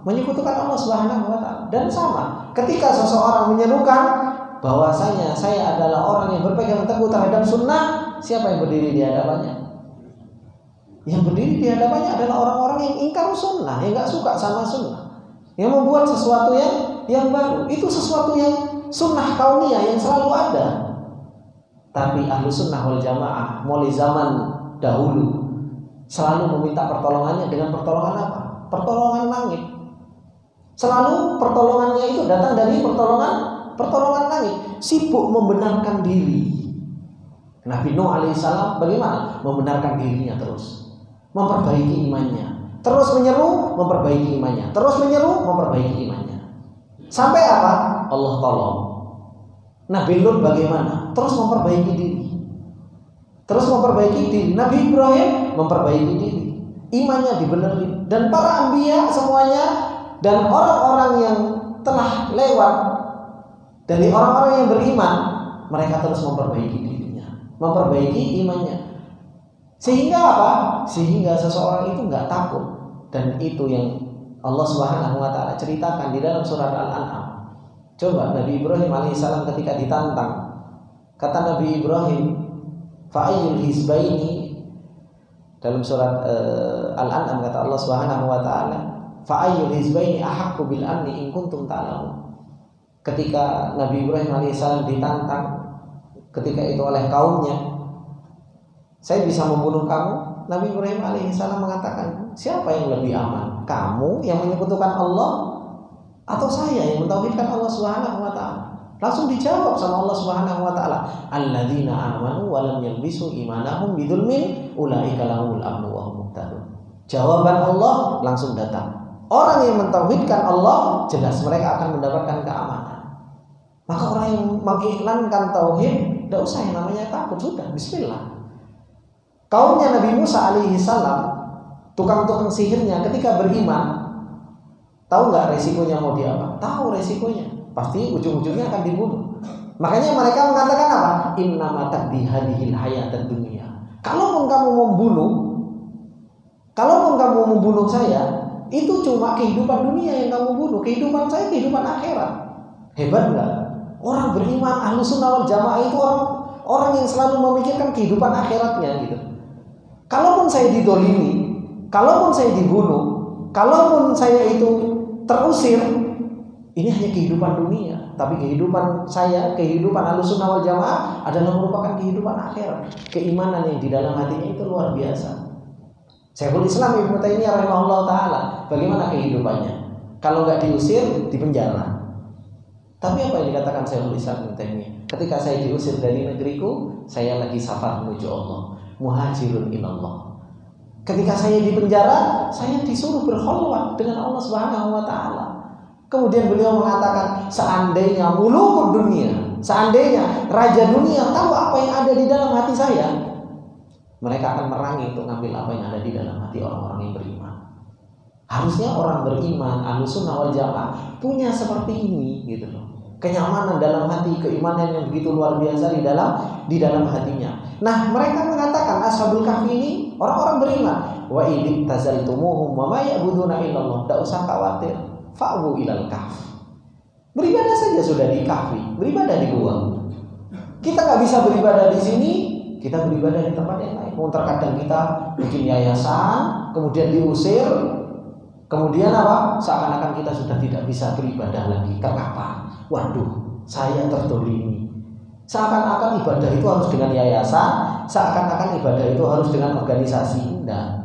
Menyekutukan Allah Subhanahu wa taala. Dan sama, ketika seseorang menyerukan bahwasanya saya adalah orang yang berpegang teguh terhadap sunnah, siapa yang berdiri di hadapannya? Yang berdiri di hadapannya adalah orang-orang yang ingkar sunnah, yang nggak suka sama sunnah, yang membuat sesuatu yang baru. Itu sesuatu yang sunnah kauniyah yang selalu ada. Tapi ahlu sunnah wal jamaah mulai zaman dahulu selalu meminta pertolongannya dengan pertolongan apa? Pertolongan langit. Selalu pertolongannya itu datang dari pertolongan langit. Sibuk membenarkan diri. Nabi Nuh alaihissalam bagaimana? Membenarkan dirinya terus, memperbaiki imannya, terus menyeru, memperbaiki imannya, terus menyeru, memperbaiki imannya. Sampai apa? Allah tolong. Nabi Lut bagaimana? Terus memperbaiki diri, terus memperbaiki diri. Nabi Ibrahim memperbaiki diri, imannya dibenerin. Dan para anbiya semuanya dan orang-orang yang telah lewat dari orang-orang yang beriman, mereka terus memperbaiki dirinya, memperbaiki imannya. Sehingga apa? Sehingga seseorang itu nggak takut. Dan itu yang Allah Subhanahu wa taala ceritakan di dalam surat Al-An'am. Coba Nabi Ibrahim alaihissalam ketika ditantang, kata Nabi Ibrahim, fa'ayyul hizbaini, dalam surat Al-An'am kata Allah Subhanahu wa taala, fa'ayyul hizbaini ahaqqu bil amni in kuntum ta'lamun. Ketika Nabi Ibrahim alaihissalam ditantang ketika itu oleh kaumnya, saya bisa membunuh kamu. Nabi Ibrahim alaihissalam mengatakan, siapa yang lebih aman? Kamu yang menyekutukan Allah atau saya yang mentauhidkan Allah Subhanahu wa taala? Langsung dijawab sama Allah Subhanahu wa taala, alladzina amanu wa lam yalbisu imanahum bidzulmin ulaika lahumul amnu wa hum muhtadun. Jawaban Allah langsung datang. Orang yang mentauhidkan Allah, jelas mereka akan mendapatkan keamanan. Maka orang yang mengiklankan tauhid, tidak usah yang namanya takut, sudah bismillah. Kaumnya Nabi Musa alaihissalam, tukang-tukang sihirnya ketika beriman, tahu nggak resikonya mau diapa? Tahu resikonya, pasti ujung-ujungnya akan dibunuh. Makanya mereka mengatakan apa? Innama taqdi hadhil hayatad dunya. Kalaupun kamu membunuh saya, itu cuma kehidupan dunia yang kamu bunuh. Kehidupan saya kehidupan akhirat. Hebat nggak? Orang beriman ahlu sunnah wal jamaah itu orang yang selalu memikirkan kehidupan akhiratnya gitu. Kalaupun saya didolimi, kalaupun saya dibunuh, kalaupun saya itu terusir, ini hanya kehidupan dunia. Tapi kehidupan saya, kehidupan ahlu sunnah wal jamaah adalah merupakan kehidupan akhirat. Keimanan yang di dalam hatinya itu luar biasa. Syekhul Islam Ibnu Taimiyah rahimahullah taala, bagaimana kehidupannya? Kalau nggak diusir, dipenjara. Tapi apa yang dikatakan Syekhul Islam Ibnu Taimiyah? Ketika saya diusir dari negeriku, saya lagi safar menuju Allah, muhajirun ilallah. Ketika saya di penjara, saya disuruh berkholwat dengan Allah Subhanahu wa taala. Kemudian beliau mengatakan, seandainya mulukul dunia, seandainya raja dunia tahu apa yang ada di dalam hati saya, mereka akan merangi untuk ngambil apa yang ada di dalam hati orang-orang yang beriman. Harusnya orang beriman, ahlus sunnah wal jamaah punya seperti ini gitu loh. Kenyamanan dalam hati, keimanan yang begitu luar biasa di dalam hatinya. Nah, mereka mengatakan ashabul kahfi ini orang-orang beriman. Wa idh tazaltumuhum wa ma ya'buduna illallah. Enggak usah khawatir. Fa'wu ilal kahf. Beribadah saja sudah di kahfi, beribadah di gua. Kita nggak bisa beribadah di sini, kita beribadah di tempat yang lain. Terkadang kita bikin yayasan, kemudian diusir, kemudian apa? Seakan-akan kita sudah tidak bisa beribadah lagi. Kenapa? Waduh, saya terdolimi. Seakan-akan ibadah itu harus dengan yayasan, seakan-akan ibadah itu harus dengan organisasi. Enggak.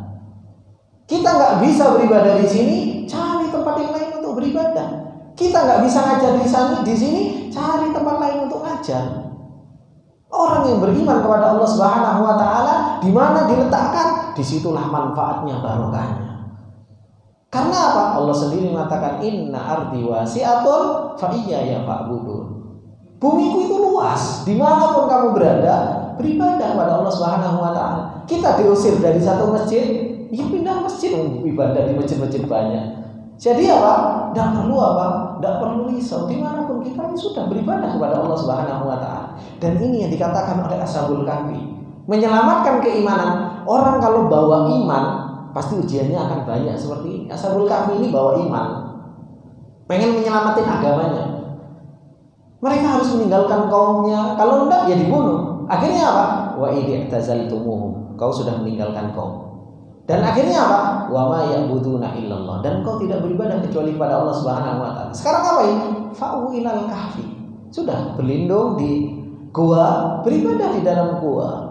Kita nggak bisa beribadah di sini, cari tempat yang lain untuk beribadah. Kita nggak bisa ngajar di sini, cari tempat lain untuk ngajar. Orang yang beriman kepada Allah Subhanahu wa taala di mana diletakkan disitulah manfaatnya, barokahnya. Karena apa? Allah sendiri mengatakan inna ardi wasi'atun fa iyaya fa'budun. Bumiku itu luas, dimanapun kamu berada, beribadah kepada Allah Subhanahu wa Ta'ala. Kita diusir dari satu masjid, ya pindah masjid, ibadah di masjid-masjid banyak. Jadi apa? Tidak perlu apa? Tidak perlu risau. Dimanapun kita ini sudah beribadah kepada Allah Subhanahu wa Ta'ala. Dan ini yang dikatakan oleh Ashabul Kahfi, menyelamatkan keimanan. Orang kalau bawa iman, pasti ujiannya akan banyak seperti ini. Ashabul Kahfi ini bawa iman, pengen menyelamatin agamanya. Mereka harus meninggalkan kaumnya. Kalau enggak, ya dibunuh. Akhirnya apa? Wa idh tazaltumuhum. Kau sudah meninggalkan kaum. Dan akhirnya apa? Wa ma ya'buduna illallah. Dan kau tidak beribadah kecuali pada Allah Subhanahu wa Ta'ala. Sekarang apa ini? Fa'u ilal kahfi. Sudah berlindung di gua, beribadah di dalam gua.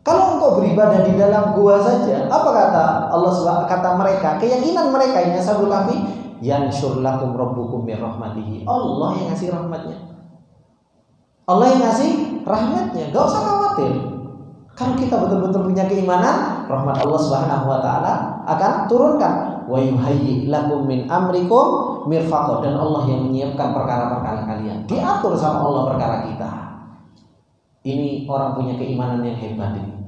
Kalau engkau beribadah di dalam gua saja, apa kata Allah Subhanahu, kata mereka, keyakinan mereka ini Ashabul Kahfi, yansyur lakum rabbukum min rahmatihi. Allah yang ngasih rahmatnya. Allah yang ngasih rahmatnya. Gak usah khawatir. Kalau kita betul-betul punya keimanan, rahmat Allah Subhanahu wa Ta'ala akan turunkan. Wa yuhayyi lakum min amrikum mirfaqah. Dan Allah yang menyiapkan perkara-perkara kalian. Diatur sama Allah perkara kita. Ini orang punya keimanan yang hebat ini.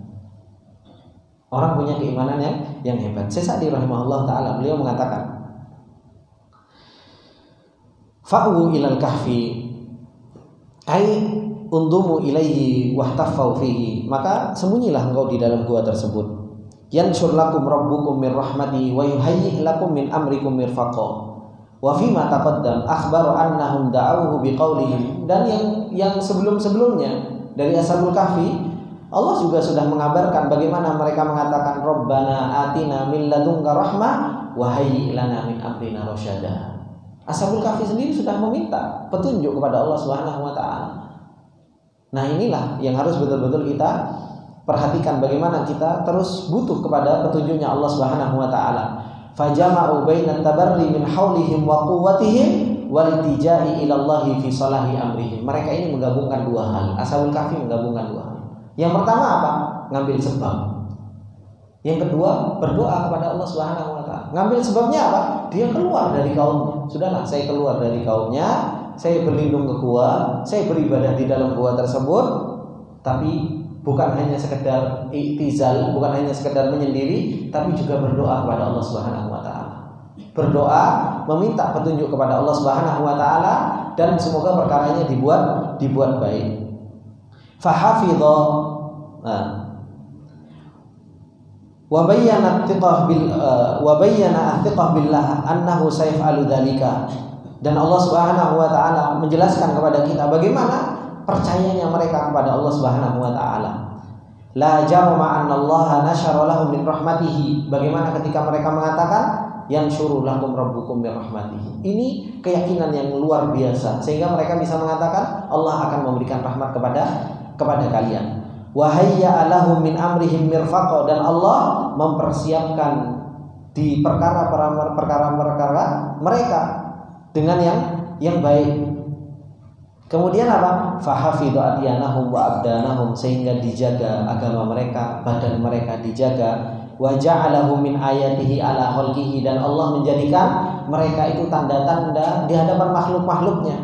Orang punya keimanan yang hebat. Syekh Sa'di rahimahullah ta'ala, beliau mengatakan, fa'u ilal kahfi ai undumu ilaihi wahtafau fihi. Maka sembunyilah engkau di dalam gua tersebut. Yanshur lakum rabbukum min rahmati wa yuhayyi lakum min amrikum mirfaqa. Wa fima taqaddam akhbaru annahum da'awhu biqaulihim. Dan yang sebelum-sebelumnya dari Ashabul Kahfi, Allah juga sudah mengabarkan bagaimana mereka mengatakan Rabbana atina min ladunka rahmah wa hayyi lana min amrina rasyada. Ashabul Kahfi sendiri sudah meminta petunjuk kepada Allah Subhanahu wa Ta'ala. Nah, inilah yang harus betul-betul kita perhatikan, bagaimana kita terus butuh kepada petunjuknya Allah Subhanahu wa Ta'ala. Fajama'u bainat tabarri min haulihim wa quwwatihim wal iltijai ila Allah fi salahi amrihim. Mereka ini menggabungkan dua hal. Ashabul Kahfi menggabungkan dua hal. Yang pertama apa? Ngambil sebab. Yang kedua, berdoa kepada Allah Subhanahu wa Ta'ala. Ngambil sebabnya apa? Dia keluar dari kaumnya. Sudahlah, saya keluar dari kaumnya, saya berlindung ke gua, saya beribadah di dalam gua tersebut. Tapi bukan hanya sekedar i'tizal, bukan hanya sekedar menyendiri, tapi juga berdoa kepada Allah Subhanahu wa Ta'ala. Berdoa, meminta petunjuk kepada Allah Subhanahu wa Ta'ala, dan semoga perkaranya dibuat baik. Fahafidha wa bayyana athiqah billah annahu sayaf'alu dzalika. Dan Allah Subhanahu wa Ta'ala menjelaskan kepada kita bagaimana percayanya mereka kepada Allah Subhanahu wa Ta'ala. La jarama anna Allah nasyara lahum min rahmatihi. Bagaimana ketika mereka mengatakan yansyuru lakum rabbukum min rahmatihi. Ini keyakinan yang luar biasa sehingga mereka bisa mengatakan Allah akan memberikan rahmat kepada kalian. Wa hayya lahum min amrihim mirfaqa. Dan Allah mempersiapkan di perkara-perkara mereka dengan yang baik. Kemudian apa? Fahafidhu adyanahum wa abdanahum. Sehingga dijaga agama mereka, badan mereka dijaga. Wa ja'alahu min ayatihi ala khalqihi. Dan Allah menjadikan mereka itu tanda-tanda di hadapan makhluk-makhluknya.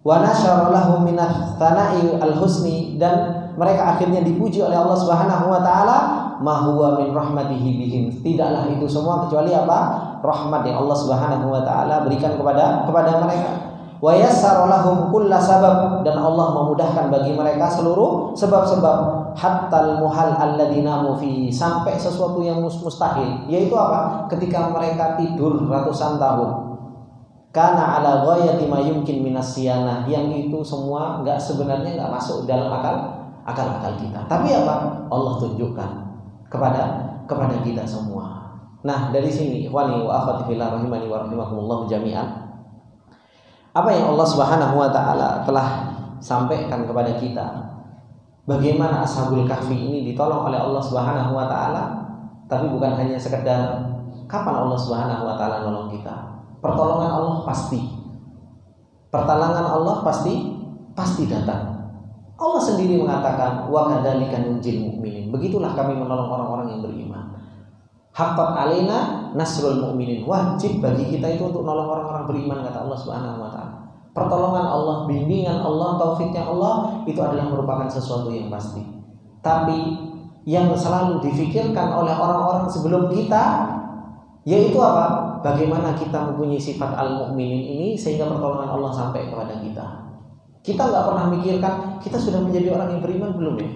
Wa nasyara lahum minats tsana'i al-husni. Dan mereka akhirnya dipuji oleh Allah Subhanahu wa Ta'ala. Ma huwa min rahmatihi bihim. Tidaklah itu semua kecuali apa? Rahmat yang Allah Subhanahu wa Ta'ala berikan kepada mereka. Wa yassara lahum kulla sabab. Dan Allah memudahkan bagi mereka seluruh sebab-sebab. Hattal muhal alladzi namu fi. Sampai sesuatu yang mustahil, yaitu apa? Ketika mereka tidur ratusan tahun. Kana ala ghayati ma yumkin minas siyanah. Yang itu semua sebenarnya enggak masuk dalam akal kita. Tapi apa? Allah tunjukkan kepada kita semua. Nah, dari sini ikhwani wa akhwati fillah rahimani wa rahimakumullah jami'an, apa yang Allah Subhanahu wa Ta'ala telah sampaikan kepada kita, bagaimana Ashabul Kahfi ini ditolong oleh Allah Subhanahu wa Ta'ala. Tapi bukan hanya sekedar kapan Allah Subhanahu wa Ta'ala nolong kita. Pertolongan Allah pasti. Pertolongan Allah pasti datang. Allah sendiri mengatakan wa kadzalika nunjil mu'minin. Begitulah kami menolong orang-orang yang beriman. Haqqan alaina nasrul mu'minin. Wajib bagi kita itu untuk menolong orang-orang beriman, kata Allah Subhanahu wa taala. Pertolongan Allah, bimbingan Allah, taufiknya Allah itu adalah merupakan sesuatu yang pasti. Tapi yang selalu difikirkan oleh orang-orang sebelum kita yaitu apa? Bagaimana kita mempunyai sifat al-mu'minin ini sehingga pertolongan Allah sampai kepada kita. Kita nggak pernah mikirkan kita sudah menjadi orang yang beriman belum ya?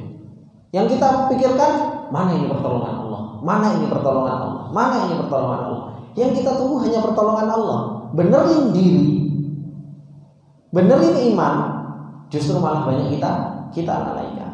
Yang kita pikirkan mana ini pertolongan Allah, mana ini pertolongan Allah, mana ini pertolongan Allah. Yang kita tunggu hanya pertolongan Allah. Benerin diri, benerin iman, justru malah banyak kita lalaikan.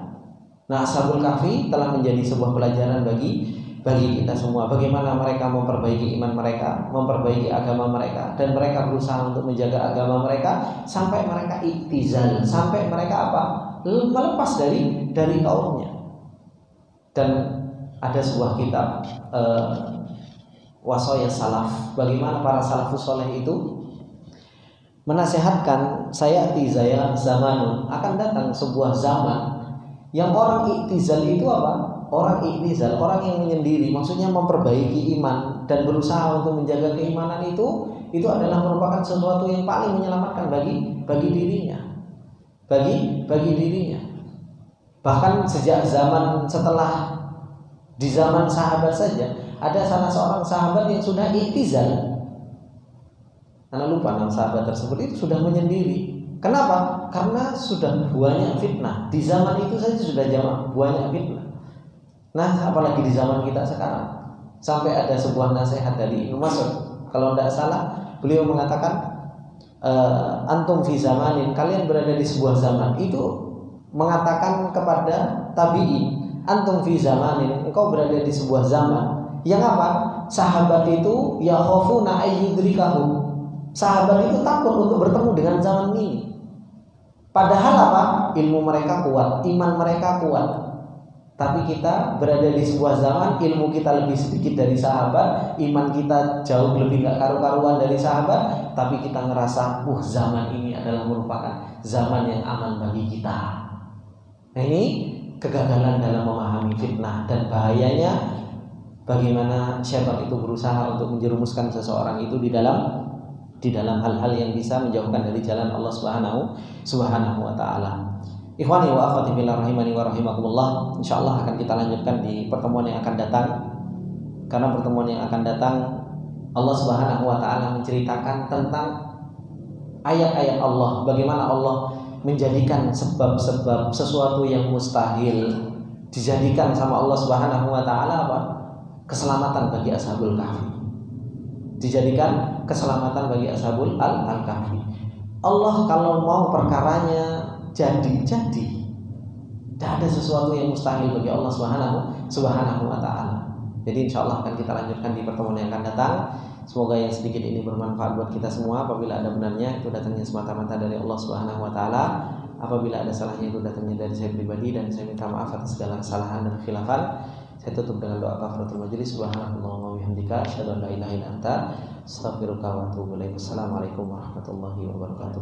Nah, Ashabul Kahfi telah menjadi sebuah pelajaran bagi kita semua. Bagaimana mereka memperbaiki iman mereka, memperbaiki agama mereka, dan mereka berusaha untuk menjaga agama mereka sampai mereka iktizal, sampai mereka apa? Melepas dari kaumnya. Dan ada sebuah kitab Wasaya Salaf, bagaimana para salafus soleh itu menasihatkan sayati zamanun, akan datang sebuah zaman yang orang iktizal itu apa? Orang iktizal, orang yang menyendiri, maksudnya memperbaiki iman dan berusaha untuk menjaga keimanan itu adalah merupakan sesuatu yang paling menyelamatkan bagi dirinya. Bagi dirinya. Bahkan sejak zaman setelah di zaman sahabat saja ada salah seorang sahabat yang sudah iktizal. Karena lupa nama sahabat tersebut itu sudah menyendiri. Kenapa? Karena sudah banyak fitnah. Di zaman itu saja sudah banyak fitnah. Nah, apalagi di zaman kita sekarang. Sampai ada sebuah nasihat dari Ibnu Mas'ud. Kalau tidak salah, beliau mengatakan antum fi zamanin, kalian berada di sebuah zaman. Itu mengatakan kepada tabi'in, antum fi zamanin, engkau berada di sebuah zaman yang apa? Sahabat itu yakhafuna ayyudrikahu. Sahabat itu takut untuk bertemu dengan zaman ini. Padahal apa? Ilmu mereka kuat, iman mereka kuat. Tapi kita berada di sebuah zaman, ilmu kita lebih sedikit dari sahabat, iman kita jauh lebih gak karu-karuan dari sahabat, tapi kita ngerasa, zaman ini adalah merupakan zaman yang aman bagi kita. Nah, ini kegagalan dalam memahami fitnah dan bahayanya bagaimana syaitan itu berusaha untuk menjerumuskan seseorang itu di dalam hal-hal yang bisa menjauhkan dari jalan Allah Subhanahu wa taala. Ikhwani wa akhwati fillah rahimani wa rahimakumullah. Insyaallah akan kita lanjutkan di pertemuan yang akan datang. Karena pertemuan yang akan datang Allah Subhanahu wa taala menceritakan tentang ayat-ayat Allah, bagaimana Allah menjadikan sebab-sebab sesuatu yang mustahil dijadikan sama Allah Subhanahu wa taala apa? Keselamatan bagi Ashabul Kahfi. Dijadikan keselamatan bagi Ashabul Kahfi. Allah kalau mau perkaranya jadi. Tidak ada sesuatu yang mustahil bagi Allah Subhanahu wa taala. Jadi insyaallah akan kita lanjutkan di pertemuan yang akan datang. Semoga yang sedikit ini bermanfaat buat kita semua. Apabila ada benarnya itu datangnya semata-mata dari Allah Subhanahu wa taala. Apabila ada salahnya itu datangnya dari saya pribadi, dan saya minta maaf atas segala kesalahan dan khilafan. Saya tutup dengan doa kafaratul majelis. Subhanallah wa bihamdika asyhadu an la ilaha illa anta astaghfiruka wa atubu ilaik. Assalamualaikum warahmatullahi wabarakatuh.